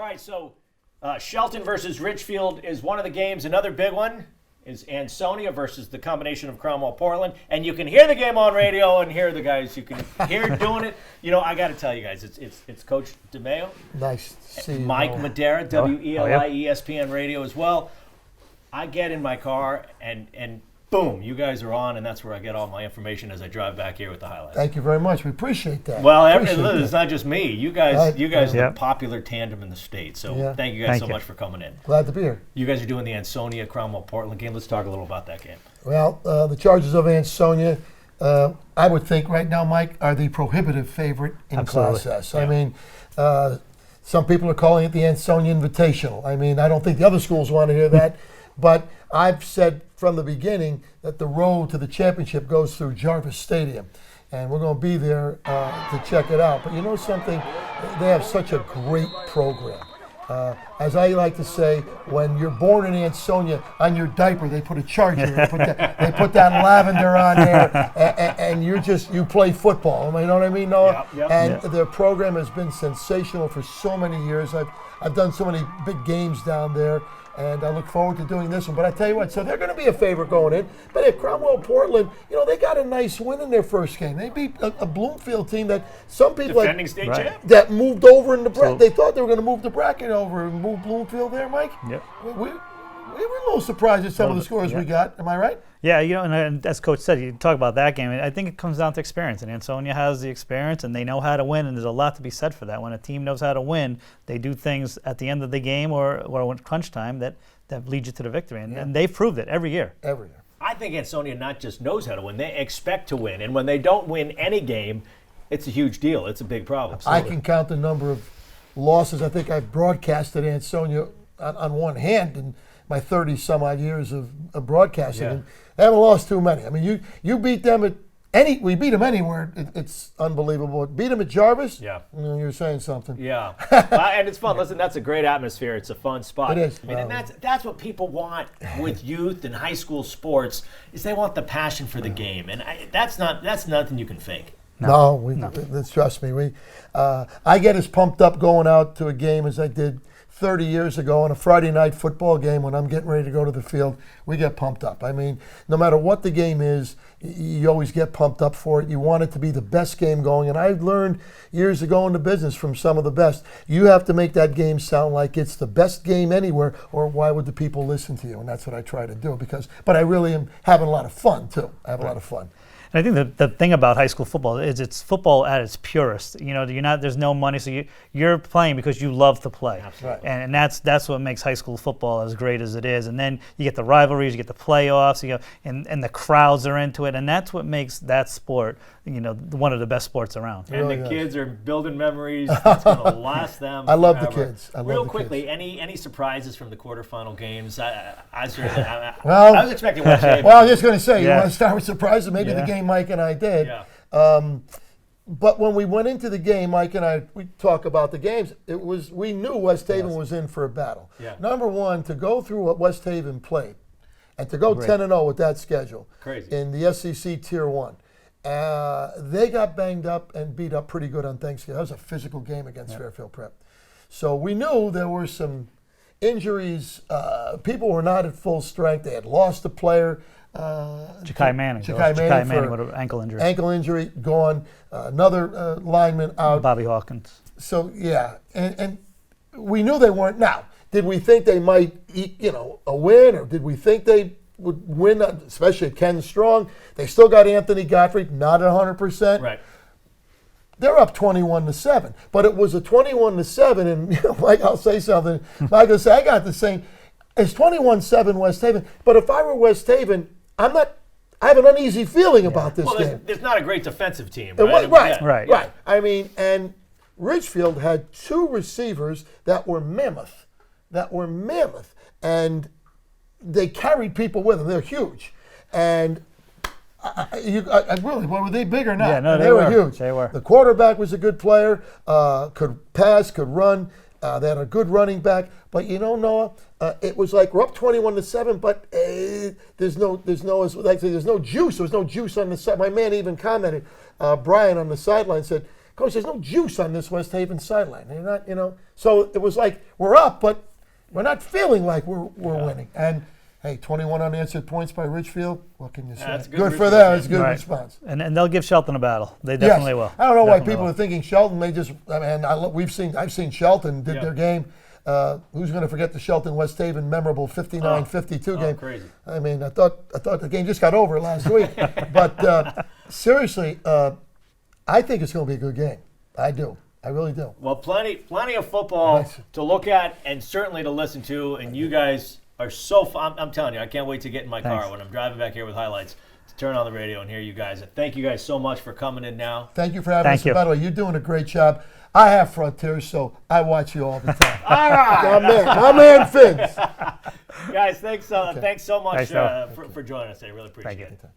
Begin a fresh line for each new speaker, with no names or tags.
right, so Shelton versus Richfield is one of the games. Another big one is Ansonia versus the combination of Cromwell Portland. And you can hear the game on radio and hear the guys. You can hear doing it. You know, I got to tell you guys, it's Coach Demaio.
Nice to see you.
Mike Madera, WELI, ESPN Radio as well. I get in my car and boom, you guys are on, and that's where I get all my information as I drive back here with the highlights.
Thank you very much. We appreciate that.
Well, it's not just me. You guys
Right.
are the popular tandem in the state. So thank you guys so much for coming in.
Glad to be here.
You guys are doing the Ansonia Cromwell Portland game. Let's talk a little about that game.
Well, the Chargers of Ansonia, I would think right now, Mike, are the prohibitive favorite in Class S.
Yeah.
I mean, some people are calling it the Ansonia Invitational. I mean, I don't think the other schools want to hear that, but I've said from the beginning that the road to the championship goes through Jarvis Stadium, and we're going to be there to check it out. But you know something? They have such a great program. As I like to say, when you're born in Ansonia, on your diaper they put a charger. They put that lavender on there, and you play football. You know what I mean, Noah? And their program has been sensational for so many years. I've done so many big games down there, and I look forward to doing this one. But I tell you what, so they're going to be a favorite going in. But at Cromwell Portland, you know, they got a nice win in their first game. They beat a Bloomfield team that some people
defending state champ
that moved over in the bracket. They thought they were going to move the bracket over and move Bloomfield there, Mike.
Yep.
We were a little surprised at some of the scores we got. Am I right?
Yeah, you know, and as Coach said, you talk about that game. I think it comes down to experience, and Ansonia has the experience, and they know how to win, and there's a lot to be said for that. When a team knows how to win, they do things at the end of the game or when crunch time that lead you to the victory, and they've proved it every year.
Every year.
I think Ansonia not just knows how to win, they expect to win. And when they don't win any game, it's a huge deal. It's a big problem.
Absolutely. I can count the number of losses. I think I've broadcasted Ansonia on one hand in my 30-some-odd years of broadcasting. And they haven't lost too many. I mean, you beat them at we beat them anywhere. It's unbelievable. Beat them at Jarvis?
Yeah.
You're saying something.
Yeah. And it's fun. Listen, that's a great atmosphere. It's a fun spot.
It is.
I mean, and that's what people want with youth and high school sports is they want the passion for the game. And that's nothing you can fake.
No. Trust me. I get as pumped up going out to a game as I did 30 years ago on a Friday night football game when I'm getting ready to go to the field. We get pumped up. I mean, no matter what the game is, you always get pumped up for it. You want it to be the best game going. And I've learned years ago in the business from some of the best, you have to make that game sound like it's the best game anywhere, or why would the people listen to you? And that's what I try to do. But I really am having a lot of fun, too. I have a lot of fun.
And I think the thing about high school football is it's football at its purest. You know, there's no money, so you're playing because you love to play.
Absolutely.
And that's what makes high school football as great as it is. And then you get the rivalries, you get the playoffs, and the crowds are into it, and that's what makes that sport, one of the best sports around.
And the kids are building memories that's going to last them.
I love
forever.
the kids.
Real quickly, any surprises from the quarterfinal games? I
Well,
was expecting West Haven.
Well, I was just going to say, you want to start with surprises? Maybe the game Mike and I did.
Yeah.
But when we went into the game, Mike and I, we talk about the games. We knew West Haven was in for a battle.
Yeah.
Number one, to go through what West Haven played, and to go 10-0 with that schedule,
crazy
in the SEC Tier 1. They got banged up and beat up pretty good on Thanksgiving. That was a physical game against Fairfield Prep. So we knew there were some injuries. People were not at full strength. They had lost a player.
Ja'Kai Manning with an ankle injury.
Ankle injury, gone. Another lineman out.
Bobby Hawkins.
So, and we knew they weren't. Now, did we think they might, a win, or did we think they would win, especially Ken Strong? They still got Anthony Godfrey, not at 100%.
Right.
They're up 21-7, but it was a 21-7, and Mike, I'll say something. Mike will say, I got the same. It's 21-7 West Haven, but if I were West Haven, I have an uneasy feeling about this game.
There's not a great defensive team,
right?
Right.
Right. I mean, and Richfield had two receivers that were mammoth, and they carried people with them. They're huge, and really, were they big or not?
Yeah, no,
they were huge.
They were.
The quarterback was a good player, could pass, could run. They had a good running back, but Noah, it was like we're up 21-7, but there's no juice. There was no juice on the side. My man even commented, Brian on the sideline said, Coach, there's no juice on this West Haven sideline. They're not, So it was like we're up, but we're not feeling like we're winning. And hey, 21 unanswered points by Richfield. What can you say?
That's
good for
Richfield,
them.
yeah.
It's a good
Right.
response.
And they'll give Shelton a battle. They definitely
Yes.
will.
I don't know why
Definitely
people
will.
are thinking Shelton. I've seen Shelton did their game. Who's going to forget the Shelton West Haven memorable 59-52 game?
Crazy.
I mean, I thought the game just got over last week. But seriously, I think it's going to be a good game. I do. I really do.
Well, plenty of football
Nice.
to look at and certainly to listen to. And you guys are so fun. I'm telling you, I can't wait to get in my car
Thanks.
when I'm driving back here with highlights to turn on the radio and hear you guys. And thank you guys so much for coming in now.
Thank you for having
Thank
us.
you.
By the way, you're doing a great job. I have Frontiers, so I watch you all the time.
All right.
my man Finns.
Guys, thanks so much
Thanks, Noah.
for joining us today. Really appreciate
Thank you.
it.